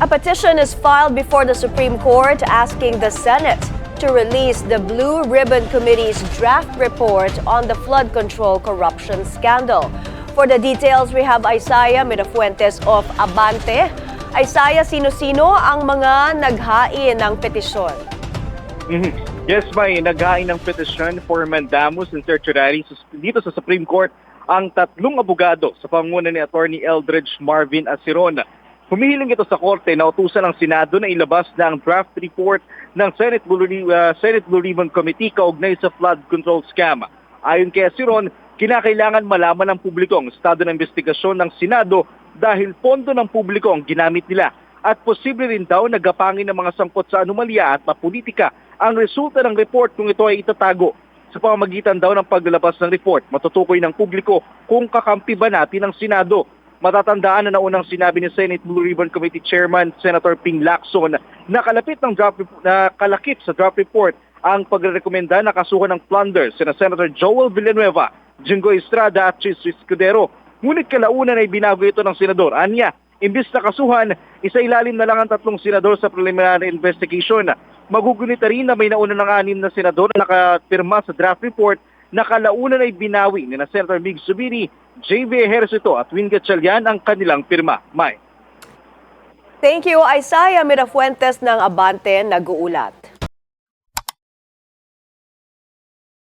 A petition is filed before the Supreme Court asking the Senate to release the Blue Ribbon Committee's draft report on the flood control corruption scandal. For the details, we have Isaiah Mirafuentes of Abante. Isaiah, sino-sino ang mga naghain ng petisyon? Yes, may naghain ng petisyon for mandamus and certiorari dito sa Supreme Court ang tatlong abogado sa pangunguna ni Attorney Eldridge Marvin Asiron. Humihiling ito sa korte na utusan ng Senado na ilabas na ang draft report ng Senate Blue Ribbon Committee kaugnay sa flood control scam. Ayon kay Asiron, kinakailangan malaman ng publiko ang estado ng investigasyon ng Senado dahil pondo ng publiko ang ginamit nila at posible rin daw nagapangin ng mga sangkot sa anomalya at mapolitika ang resulta ng report kung ito ay itatago. Sa pamamagitan daw ng paglalabas ng report, matutukoy ng publiko kung kakampi ba natin ng Senado. Matatandaan na naunang sinabi ni Senate Blue Ribbon Committee Chairman Senator Ping Lacson na kalakip sa draft report ang pagrekomenda na kasuhan ng plunder sina Senator Joel Villanueva, Jinggoy Estrada at Chis Escudero. Ngunit kalaunan ay binago ito ng senador. Anya, imbis na kasuhan, isailalim na lang ang tatlong senador sa preliminary investigation. Magugunita rin na may nauna ng 6 na senador na nakapirma sa draft report na kalaunan ay binawi ni na Senator Mig Zubiri, J.V. Ejercito at Win Gatchalian ang kanilang pirma. May. Thank you, Isaiah Mirafuentes ng Abante, nag-uulat.